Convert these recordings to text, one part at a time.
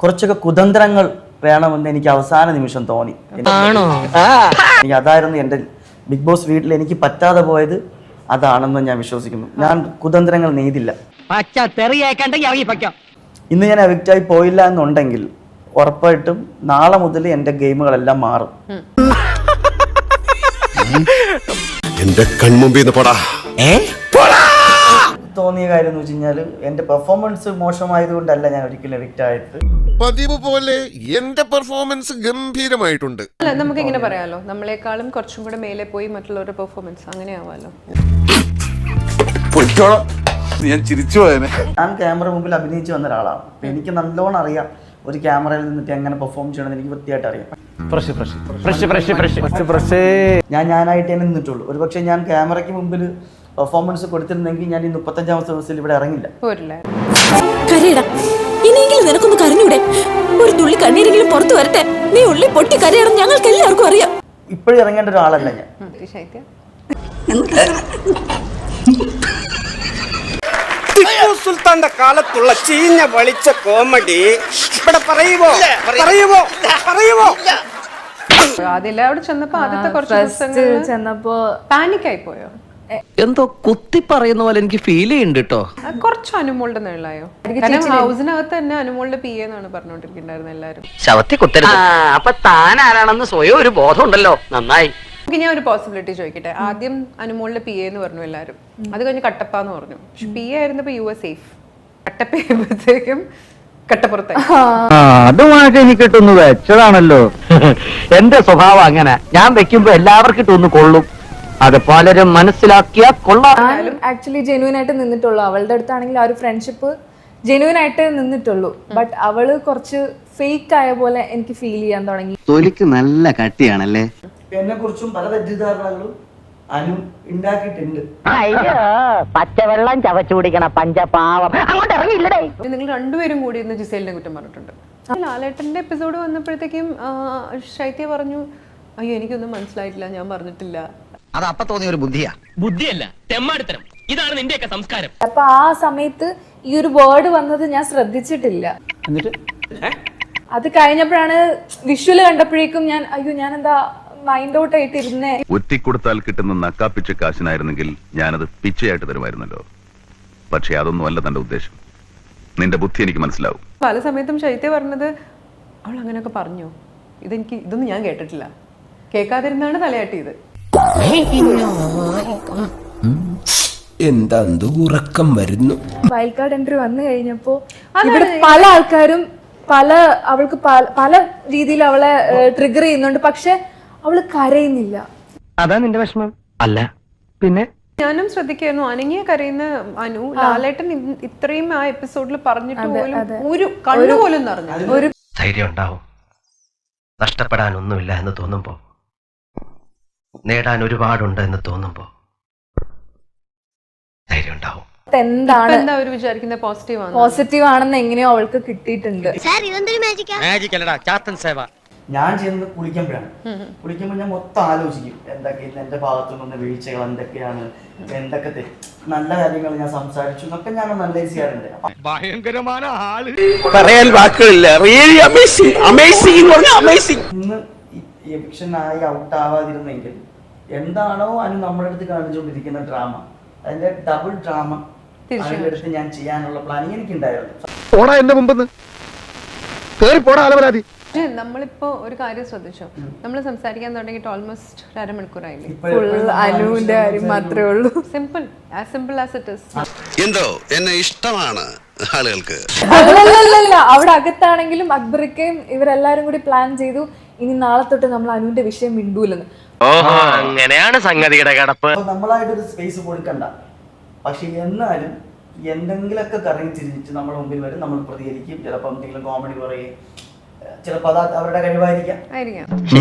കുറച്ചൊക്കെ കുതന്ത്രങ്ങൾ വേണമെന്ന് എനിക്ക് അവസാന നിമിഷം തോന്നി. എനിക്ക് അതായിരുന്നു എൻ്റെ ബിഗ് ബോസ് വീട്ടിൽ എനിക്ക് പറ്റാതെ പോയത് അതാണെന്ന് ഞാൻ വിശ്വസിക്കുന്നു. ഞാൻ കുതന്ത്രങ്ങൾ നെയ്തില്ല. ഇന്ന് ഞാൻ എവിക്റ്റായി പോയില്ല എന്നുണ്ടെങ്കിൽ ഉറപ്പായിട്ടും നാളെ മുതൽ എൻ്റെ ഗെയിമുകളെല്ലാം മാറും. എന്റെ കൺമുമ്പിൽ തോന്നിയ കാര്യം എന്ന് വെച്ച് കഴിഞ്ഞാൽ എൻ്റെ പെർഫോമൻസ് മോശമായതുകൊണ്ടല്ല ഞാൻ ഒരിക്കലും എവിക്റ്റ് ആയിട്ട്. പതിവ് പോലെ എന്റെ പെർഫോമൻസ് ഗംഭീരമായിട്ടുണ്ട്. അല്ല, നമുക്ക് ഇങ്ങനെ പറയാലോ, നമ്മളെക്കാളും കുറച്ചും കൂടെ മേലെ പോയി മറ്റുള്ളവരുടെ പെർഫോമൻസ് അങ്ങനെ ആവാലോ. ഞാൻ ചിരിച്ചു പോയനെ. ഞാൻ ക്യാമറ മുമ്പിൽ അഭിനയിച്ച് വന്ന ഒരാളാണ്. അപ്പം എനിക്ക് നല്ലോണം അറിയാം ഒരു ക്യാമറയിൽ നിന്നിട്ട് എങ്ങനെ പെർഫോം ചെയ്യണമെന്ന് എനിക്ക് വൃത്തിയായിട്ട് അറിയാം. ഞാനായിട്ട് തന്നെ നിന്നിട്ടുള്ളൂ. ഒരുപക്ഷെ ഞാൻ ക്യാമറയ്ക്ക് മുമ്പിൽ പെർഫോമൻസ് കൊടുത്തിരുന്നെങ്കിൽ ഞാൻ ഈ 35ാമത്തെ ദിവസത്തിൽ ഇവിടെ ഇറങ്ങില്ല. ഇനിയെങ്കിലും നിനക്കൊന്ന് കരഞ്ഞൂടെ? ഒരു തുള്ളി കണ്ണീരെങ്കിലും പുറത്തു വരട്ടെ. നീ ഉള്ളി പൊട്ടി കരയണം, ഞങ്ങൾക്ക് എല്ലാവർക്കും അറിയാം. ഇപ്പോഴും ഇറങ്ങേണ്ട ഒരാളല്ല ഞാൻ. ടിപ്പു സുൽത്താന്റെ കാലത്തുള്ള ചീഞ്ഞ വളിച്ച കോമഡി ഇവിടെ പറയുമോ? അതില്ല, അവിടെ ചെന്നപ്പോ ആദ്യത്തെ കുറച്ച് ചെന്നപ്പോ പാനിക് ആയി പോയോ? എന്തോ കുത്തി പറയുന്ന പോലെ എനിക്ക് ഫീൽ ചെയ്യുന്നുണ്ട് കേട്ടോ. കുറച്ച് അനുമോളുടെ നിഴലായോ? കാരണം ഹൗസിനകത്ത് തന്നെ അനുമോളുടെ പി എന്നാണ് പറഞ്ഞോണ്ടിരിക്കുന്നുണ്ടായിരുന്നു എല്ലാരും. ശവത്തി കുത്തരുത്. അപ്പൊ താൻ ആരാണെന്ന് സ്വയം ഒരു ബോധം ഉണ്ടല്ലോ. നന്നായി. ഞാൻ ഒരു പോസിബിലിറ്റി ചോദിക്കട്ടെ. ആദ്യം അനുമോളുടെ പി എന്ന് പറഞ്ഞു എല്ലാരും, അത് കഴിഞ്ഞ് കട്ടപ്പ എന്ന് പറഞ്ഞു. പക്ഷെ പി ആയിരുന്നപ്പോ യു എസ് സേഫ്. കട്ടപ്പ ചെയ്യുമ്പോഴത്തേക്കും കട്ടപ്പുറത്തായി. അതുമായിട്ട് എനിക്ക് ഇട്ടൊന്ന് വെച്ചതാണല്ലോ. എന്റെ സ്വഭാവം അങ്ങനെ, ഞാൻ വെക്കുമ്പോ എല്ലാവർക്കും ഇട്ടൊന്ന് കൊള്ളും. അത് പലരും മനസ്സിലാക്കിയാ കൊള്ളാം. ആക്ച്വലി ജെന്യൂൻ ആയിട്ട് നിന്നിട്ടുള്ളൂ. അവളുടെ അടുത്താണെങ്കിൽ ആ ഒരു ഫ്രണ്ട്ഷിപ്പ് ജെന്യൂൻ ആയിട്ട് നിന്നിട്ടുള്ളൂ. ബട്ട് അവള് കുറച്ച് ഫേക്ക് ആയ പോലെ എനിക്ക് ഫീൽ ചെയ്യാൻ തുടങ്ങി. തൊലിക്ക് നല്ല കട്ടിയാണല്ലേ. എന്നെ കുറിച്ചും പല തെറ്റിദ്ധാരണകളും അനു ഉണ്ടാക്കിയിട്ടുണ്ട്. പച്ചവെള്ളം ചവച്ചു കുടിക്കണ പഞ്ചപാവം അങ്ങോട്ട് ഇറങ്ങിയില്ലടേ. നിങ്ങൾ രണ്ടുപേരും കൂടി ഇന്ന് ജിസേലിനെ കുറ്റം പറഞ്ഞിട്ടുണ്ട്. ലാലേട്ടന്റെ എപ്പിസോഡ് വന്നപ്പോഴത്തേക്കും ശൈത്യ പറഞ്ഞു, അയ്യോ എനിക്കൊന്നും മനസ്സിലായിട്ടില്ല, ഞാൻ പറഞ്ഞിട്ടില്ല. അത് അപ്പൊ തോന്നിയ ഒരു ബുദ്ധിയാ. ബുദ്ധിയല്ല, തെമ്മാടിത്തരം. ഇതാണ് നിന്റെയൊക്കെ സംസ്കാരം. അപ്പൊ ആ സമയത്ത് ഈ ഒരു വേർഡ് വന്നത് ഞാൻ ശ്രദ്ധിച്ചിട്ടില്ല. അത് കഴിഞ്ഞപ്പോഴാണ് വിഷ്വല് കണ്ടപ്പോഴേക്കും ഞാൻ എന്താ മൈൻഡ് ഔട്ട് ആയിട്ട് ഇരുന്നേ. ഒറ്റിക്കൊടുത്താൽ കിട്ടുന്ന നക്കാപ്പിച്ച കാശിനായിരുന്നെങ്കിൽ ഞാനത് പിച്ചയായിട്ട് തരുമായിരുന്നല്ലോ. പക്ഷെ അതൊന്നും അല്ല തന്റെ ഉദ്ദേശം. നിന്റെ ബുദ്ധി എനിക്ക് മനസ്സിലാവും. പല സമയത്തും ശൈത്യ പറഞ്ഞത് അവൾ അങ്ങനെയൊക്കെ പറഞ്ഞോ, ഇതൊന്നും ഞാൻ കേട്ടിട്ടില്ല. കേൾക്കാതിരുന്നാണ് തലയാട്ടിയത്. എന്താ ഉറക്കം വരുന്നു. വൈൽഡ് കാർഡ് എൻട്രി വന്നു കഴിഞ്ഞപ്പോ ഇവിടെ പല ആൾക്കാരും അവൾക്ക് പല രീതിയിൽ അവളെ ട്രിഗർ ചെയ്യുന്നുണ്ട്. പക്ഷെ അവള് കരയുന്നില്ല. അതാ നിന്റെ വിഷമം അല്ല പിന്നെ? ഞാനും ശ്രദ്ധിക്കായിരുന്നു, അനങ്ങിയ കരയുന്ന അനു ലാലേട്ടൻ ഇത്രയും ആ എപ്പിസോഡിൽ പറഞ്ഞിട്ട് പോലും ഒരു കണ്ണുപോലും നിറഞ്ഞു. ഒരു ധൈര്യം ഉണ്ടാവും. നഷ്ടപ്പെടാനൊന്നുമില്ല എന്ന് തോന്നുമ്പോ, നേടാൻ ഒരുപാടുണ്ട് എന്ന് തോന്നുമ്പോ ധൈര്യം ഉണ്ടാവും. എന്താ അവര് വിചാരിക്കുന്നത് പോസിറ്റീവ് ആണെന്ന് എങ്ങനെയോ അവൾക്ക് കിട്ടിയിട്ടുണ്ട്. ഞാൻ ചെയ്യുന്നത് കുളിക്കുമ്പോൾ ഞാൻ മൊത്തം ആലോചിക്കും എന്തൊക്കെ എന്റെ ഭാഗത്തുനിന്ന് വീഴ്ചകൾ എന്തൊക്കെയാണ്, എന്തൊക്കെ നല്ല കാര്യങ്ങൾ ഞാൻ സംസാരിച്ചു എന്നൊക്കെ ഞാൻ അനലൈസ് ചെയ്യാറുണ്ട്. ഭയങ്കരമായ ആള്, പറയാൻ വാക്കുകളില്ല. ഇന്ന് എവിക്ഷൻ ആയി ഔട്ട് ആവാതിരുന്നെങ്കിൽ എന്താണോ അനു നമ്മുടെ അടുത്ത് കാണിച്ചുകൊണ്ടിരിക്കുന്ന ഡ്രാമ, അതിന്റെ ഡബിൾ ഡ്രാമ അതിന്റെ അടുത്ത് ഞാൻ ചെയ്യാനുള്ള പ്ലാനിങ് എനിക്കുണ്ടായിരുന്നു. നമ്മളിപ്പോ ഒരു കാര്യം ശ്രദ്ധിച്ചോ, നമ്മൾ സംസാരിക്കാൻ തുടങ്ങിയിട്ട് ഓൾമോസ്റ്റ് 1/2 മണിക്കൂറായില്ലേ? അനുവിന്റെ കാര്യം മാത്രമേ ഉള്ളൂ. Simple as it is. എന്തോ എന്നെ ഇഷ്ടമാണ് ആളുകൾക്ക്. അല്ലല്ല, അവിടെ അകത്താണെങ്കിലും അക്ബറിക്കയും ഇവരെല്ലാരും കൂടി പ്ലാൻ ചെയ്തു ഇനി നാളെ തൊട്ട് നമ്മൾ അനുവിന്റെ വിഷയം മിണ്ടൂലെന്ന്. അങ്ങനെയാണ് സംഗതിയുടെ കിടപ്പ്. നമ്മളായിട്ടൊരു സ്പേസ് കൊടുക്കണ്ട. പക്ഷെ എന്നാലും എന്തെങ്കിലുമൊക്കെ കറങ്ങി തിരിഞ്ഞിട്ട് നമ്മുടെ മുമ്പിൽ വരും, നമ്മൾ പ്രതികരിക്കും. ചിലപ്പോൾ എന്തെങ്കിലും കോമഡി പറയും, ചിലപ്പോൾ അത് അവരുടെ കഴിവായിരിക്കാം.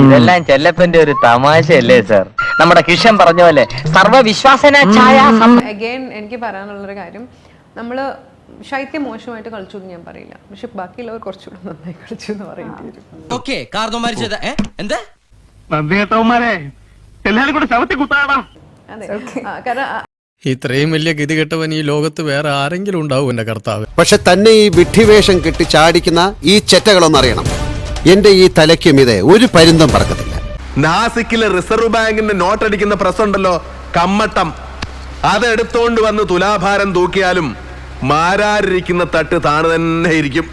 ഇതെല്ലാം ചെല്ലപ്പന്റെ ഒരു തമാശയല്ലേ സാർ? നമ്മുടെ കിഷൻ പറഞ്ഞ പോലെ സർവവിശ്വാസന ഛായ. അഗൈൻ എനിക്ക് പറയാനുള്ളൊരു കാര്യം, നമ്മള് ശൈത്യം മോശമായിട്ട് കളിച്ചു എന്ന് ഞാൻ പറയില്ല, പക്ഷെ ബാക്കിയുള്ളവർ കുറച്ചുകൂടെ നന്നായി കളിച്ചു എന്ന് പറയേണ്ടി വരും. നന്ദി കേട്ടവന്മാരെ എല്ലാരും കൂടെ ശവത്തി കുത്താടാ. അതെ, കാരണം ഇത്രയും വലിയ ഗതികെട്ടവൻ ഈ ലോകത്ത് വേറെ ആരെങ്കിലും ഉണ്ടാവും എന്റെ കർത്താവ്. പക്ഷെ തന്നെ ഈ വിഡ്ഢിവേഷം കെട്ടി ചാടിക്കുന്ന ഈ ചെറ്റകളൊന്നറിയണം, എന്റെ ഈ തലയ്ക്കും ഇത് ഒരു പരുന്തം പറക്കത്തില്ല. നാസിക്കിലെ റിസർവ് ബാങ്കിന്റെ നോട്ടടിക്കുന്ന പ്രസ് ഉണ്ടല്ലോ, കമ്മട്ടം, അതെടുത്തോണ്ട് വന്ന് തുലാഭാരം തൂക്കിയാലും മാരാരിരിക്കുന്ന തട്ട് താണു തന്നെ ഇരിക്കും.